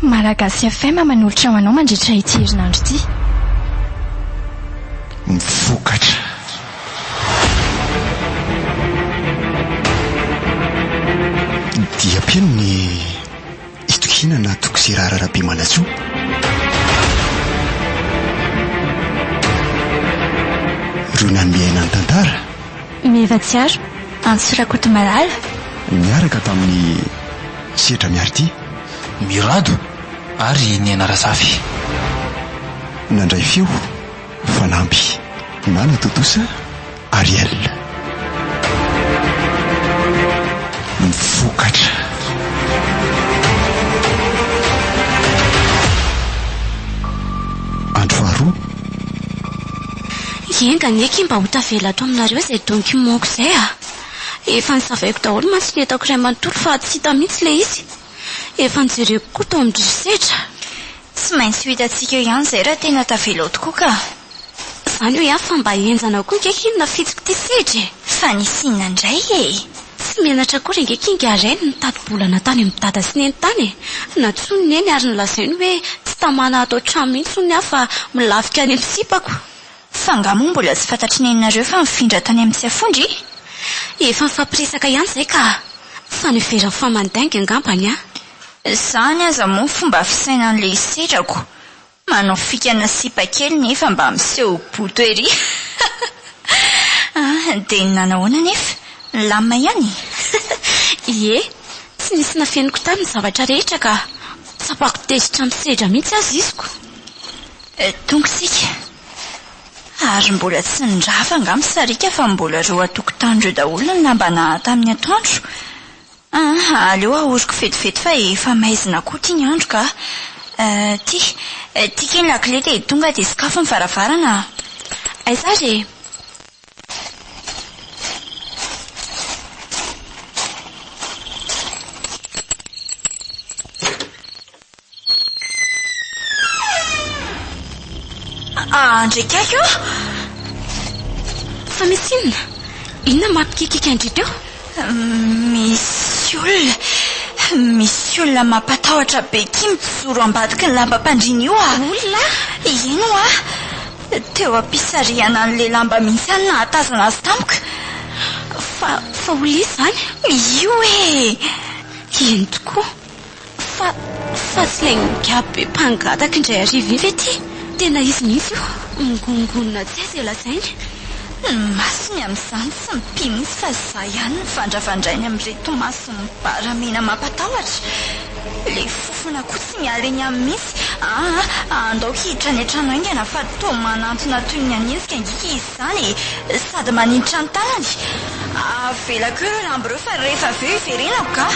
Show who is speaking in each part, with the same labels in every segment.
Speaker 1: Malagasy FM manolotra ho anao mandritra ity herinandro ity.
Speaker 2: Mivokatra. Dia pieno ny itokinana Tokozerara Rabemanatsoa. Ronan miaina ny tantara.
Speaker 1: Mevatsiaro, Antsorakoto Malala.
Speaker 2: Miaraka tamin'ny Setra Miarity.
Speaker 3: Mirado ary ny Anarasafy.
Speaker 2: Nandray feo Fanampy Nana Totosa Ariel. Mivokatra. Andro faharoa.
Speaker 4: Engany eky mba ho tavela ato aminareo izay donky monko izay a. Efa nisavaiko daholo mantsy ny etako iray manontolo fa tsy hita mihitsy ilay izy. Efa nijereko koa tao amin'ny Setra.
Speaker 1: Tsy maintsy ho hitantsika eo ihany izay raha tena tavela tokoa ka.
Speaker 4: Izany hoe fa mba henjana koa ngeky iny nafitsiko ty Setra.
Speaker 1: Fa nisy inona indray e?
Speaker 4: Tsy menatra kory ngeky ingarainy nitady-bolana tany amin'ny dada sy neny tany. Natsoa ny neny ary nolazainy hoe tsy tamana atao trano mihitsy ny afa milafika any amin'ny sipako.
Speaker 1: Fa angamo mbola tsy fantatry neninareo fa mifindra tany amin'ny Siafondry?
Speaker 4: Efa mifampiresaka ihany izay ka. Fa ny vera famandainga angambany a.
Speaker 1: Izany aza moa fomba fisaina an'ilay Setrako. Manao fikana sipa kely nefa mba miseho boto ery. Dia nanahoana nefa? Lamina ihany?
Speaker 4: Ie, tsy nisy nafeniko tany ny zavatra rehetra ka. Tsapako tezitra amin'ny Setra mihitsy azy iziko.
Speaker 1: Tongosika. Ary mbola tsy nirava angam sarika fa mbola reo atokotandreo daholo ny lambana tamin'ny atoandro. Aleo ahoriko fetifety fa efa maizina koa ty ny andro ka. Ty keny lakile dia tonga dia sakafo mivaravarana.
Speaker 4: Aiza re?
Speaker 1: Andrekako eo?
Speaker 4: Fa misy inona? Inona mampikikika andrito eo?
Speaker 1: Misy olona mampatahotra be ky mijoro ambadiky ny lambam-pandriana io a.
Speaker 4: Olona?
Speaker 1: Ino a? Teo ampisariana an'ilay lamba mihitsy any nahatazana azy tampoka.
Speaker 4: Fa olona izany?
Speaker 1: Io e!
Speaker 4: Ino tokoa? Fa tsy ilay ngabe mpangataka indray ariva iny ve ty? Tena izy mihitsy io. Ngongonona tsy azy lazainy.
Speaker 1: Masiny amin'izany tsy mipimitsy fa izay ihany ny fandravandrainy amin'ireto maso mibaramena mampatahotra. Ilay fofona koa tsy miala eny amin'ny mihitsy. Andao hiditra ny trano aingana fa toa manantona toy ny anizika angika izy izany sady maninditra ny tanany. Avelako eo ireo lambo ireo fa rehefa avy eo iverenako ka.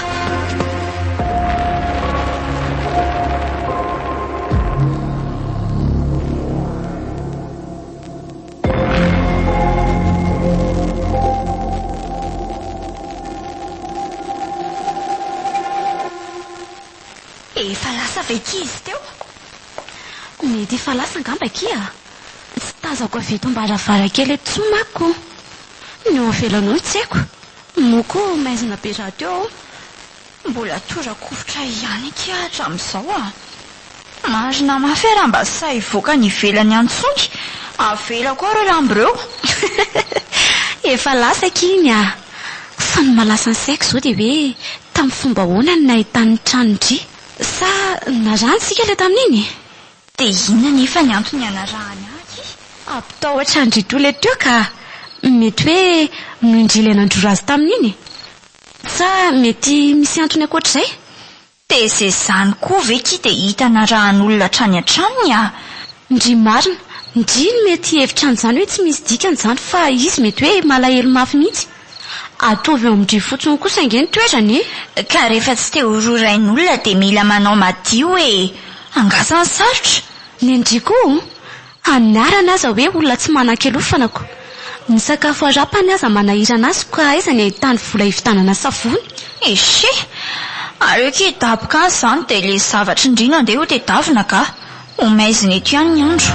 Speaker 1: Efa lasa veky izy teo?
Speaker 4: Mety efa lasa angamba kia. Tsy tazako avy eto mbaravarankely eto tsomako. Ny eo avelanao tsy haiko. Moko maizina be raha teo.
Speaker 1: Mbola torakofotra ihany kia hatramin'izao a. Marina mafy raha mba say voaka ny ivelany antsongy. Avela koa ireo lambo ireo.
Speaker 4: Efa lasa kiny a. Fa ny malasa ny saiko izao dia hoe tamin'ny fomba hoana ny nahitany tranodry. Sa narantsika ilay tamin'iny?
Speaker 1: Dia inona nefa ny antony anarahany aky?
Speaker 4: Ampitahotra andrito ilay teo ka. Mety hoe nindry ilay nandrora azy tamin'iny. Sa mety misy antony ankoatr'izay?
Speaker 1: Dia izay izany koa ve ky dia hita narahan'olona trany an-tranony a?
Speaker 4: Ndry marina, ndry ny mety hevitra an'izany hoe tsy misy dikany izany fa izy mety hoe malahelo mafy mihitsy. Ataovy eo amin'ny fotsiny kosa ingeny toerany.
Speaker 1: Ka rehefa tsy te hororain'olona dia mila manao madio hoe angasa ny sarotra.
Speaker 4: Ny andriko anarana aza hoe olona tsy manan-kelofanako. Ny sakafo arapany aza manahirana azy ka aiza ny ahitany vola hivitanana savony.
Speaker 1: Eshe, areo ke daboka izany dia ilay zavatra indrina andeha ho tedavina ka. Ho maizina eto ihany ny andro.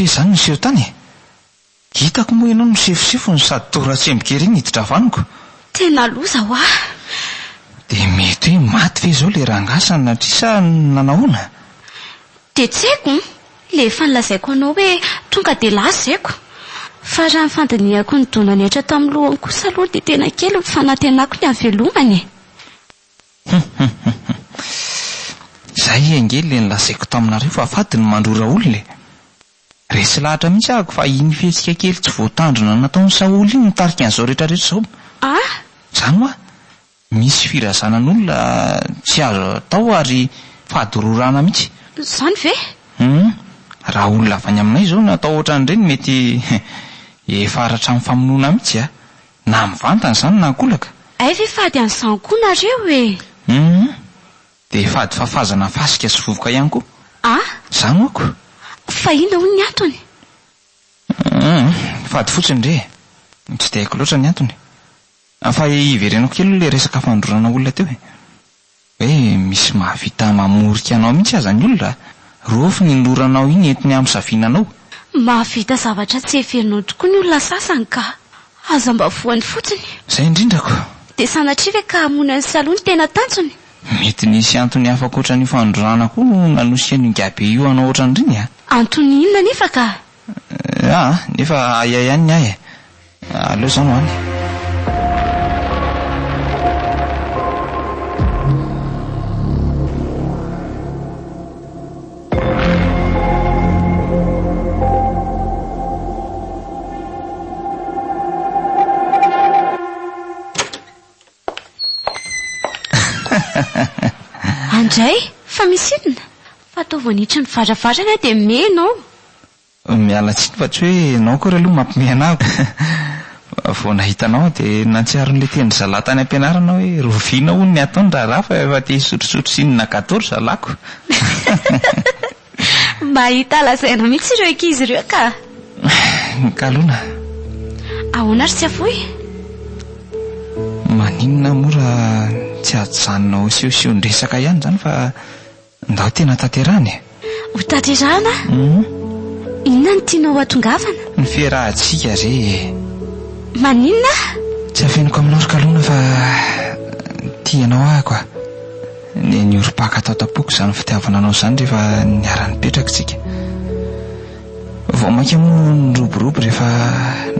Speaker 3: fe izany niseho tany. Hitako moa ianao misefosefo ny sady toratsemboka iny hiditra vaniko.
Speaker 4: Tena loza ho ah.
Speaker 3: Dia mety hoe maty ve izao le rangasany na trisa nanahoana?
Speaker 4: Dia tsy haiko le efa nilazaiko anao hoe tonga dia lazaiko. Fa raha ny fandinihako ny donany etra tamin'ny lohany kosa aloha dia tena kely ny fanantenako ny havelomany.
Speaker 3: Izay engely le nilazaiko taminareo fa fady ny mandrora olona. Resy lahatra mihitsy ahako fa iny fihetsika kely tsy voatandrona nataon'ny Saoly iny nitarika an'izao rehetrarehetra izao.
Speaker 4: Ah?
Speaker 3: Izany moa misy firazanan'olona tsy azo atao ary fahadororana mihitsy.
Speaker 4: Izany ve?
Speaker 3: Raha olona avy any aminay izao natao ohatran'ireny mety efa aratra amin'ny famonoana mihitsy a. Na mivantana izany na akolaka.
Speaker 4: Ay ve fady an'izany koa nareo e?
Speaker 3: Dia fady fafazana fasika sy vovoka ihany koa.
Speaker 4: Ah?
Speaker 3: Izany moako.
Speaker 4: Fa ina hoy ny antony?
Speaker 3: Fady fotsiny re. Tsy dia haiko loatra ny antony. Fa iverenako kely le resaka fandrorana olona teo e. Hoe misy mahavita mamorika anao mihitsy aza ny olona. Rofy ny loranao iny entiny amin'ny savinanao.
Speaker 4: Mahavita zavatra tsy heferinao tokoa ny olona sasany ka aza mba voany fotsiny.
Speaker 3: Izay indrindrako.
Speaker 4: Dia sanatria ve ka hamono ny Saloa ny tena tanjony?
Speaker 3: Mety nisy antony hafa koatra ny fandrorana koa nanosika ny gabe io anao ohatran'ireny a.
Speaker 4: Antony inona nefa ka?
Speaker 3: Nefa ayay ihany ny ahy. Aleo izao no any.
Speaker 4: Andray, fa misy inona? Fa atao voanitry ny varavarana dia menao.
Speaker 3: Miala tsiny fa tsy hoe ianao koa aloha mampime anako. Vao nahitanao dia natsiaro n'ilay teny zalahy tany am-pianarana hoe roviana hono ny ataony raha fa efa te hisotrosotro sinina 14 zalako.
Speaker 4: Mba hita lazaina mihitsy ireo ankizy ireo ka.
Speaker 3: Kalona.
Speaker 4: Ahoana ary tsy afoy?
Speaker 3: Maninona mora tsy ajanonao siosiondresaka ihany izany fa ndao tena tanterahany.
Speaker 4: Ho tanterahana? Inona ny tianao hatongavana?
Speaker 3: Ny fiarahantsika re.
Speaker 4: Maninona?
Speaker 3: Tsy afeniko aminao ry Kalona fa tianao ahako a. Ny orom-paka tao tapoaka izany fitiavana anao izany rehefa niara-nipetraka tsika. Vao maika moa niroborobo rehefa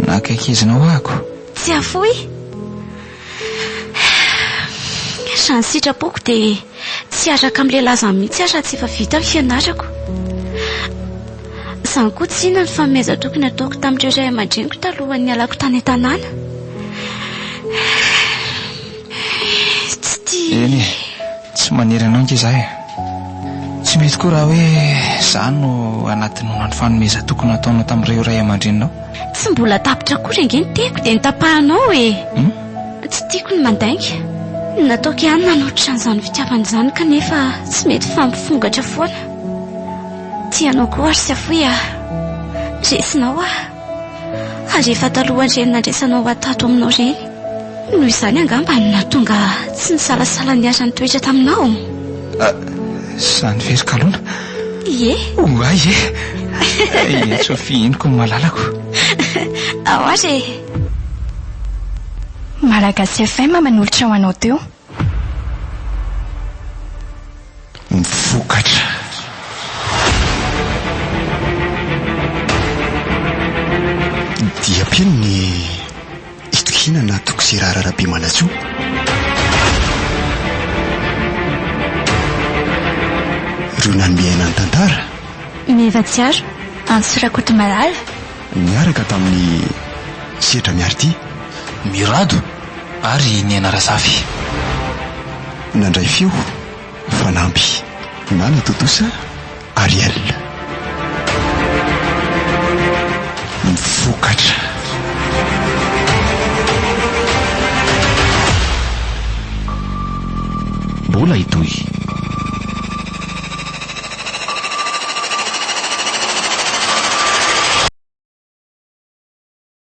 Speaker 3: nakaikezanao ahako.
Speaker 4: Tsy afoy? Raha ny sitrapoko dia tsy araka amin'ilay lazany mihitsy aza tsy efa vita ny fianarako. Izany koa tsy inona ny fanomezan-tokony ataoko tamin'ireo ray aman-dreniko talohan'ny alako tany an-tanàna. Tsy tia.
Speaker 3: Eny, tsy manery anao nke izahay. Tsy mety koa raha hoe izaho no anatinona ny fanomezan-tokony ataonao tamin'ireo ray aman-dreninao.
Speaker 4: Tsy mbola tapitra koa renge ny teko dia nitapahanao e. Tsy tiako ny mandainga. Nataoko ihany nanotritra an'izany fitiavana izany kanefa tsy mety fampifongatra foana. Tianao koa ary sy afoy a. Resinao a. Ary efa talohan-dreny nandresanao atato aminao reny. Noho izany angamba no nahatonga tsy nisalasala ny asa ny toetra taminao.
Speaker 3: Izany very Kalona.
Speaker 4: Ie.
Speaker 3: Ay e. Sofia inoko ny malalako.
Speaker 4: Ao ary.
Speaker 1: Malagasy FM manolotra ho anao teo.
Speaker 2: Mivokatra. Dia pino ny itokinana tokosirara rabe malatso. Ronan miaina ny tantara.
Speaker 1: Mivatsiaro Ansorakoto Malala.
Speaker 2: Miaraka tamin'ny Setra Miarty.
Speaker 3: Mirado ary ny Anarazafy.
Speaker 2: Nandray feo Fanampy Nana Totosa Ariel. Mivokatra.
Speaker 5: Mbola hitohy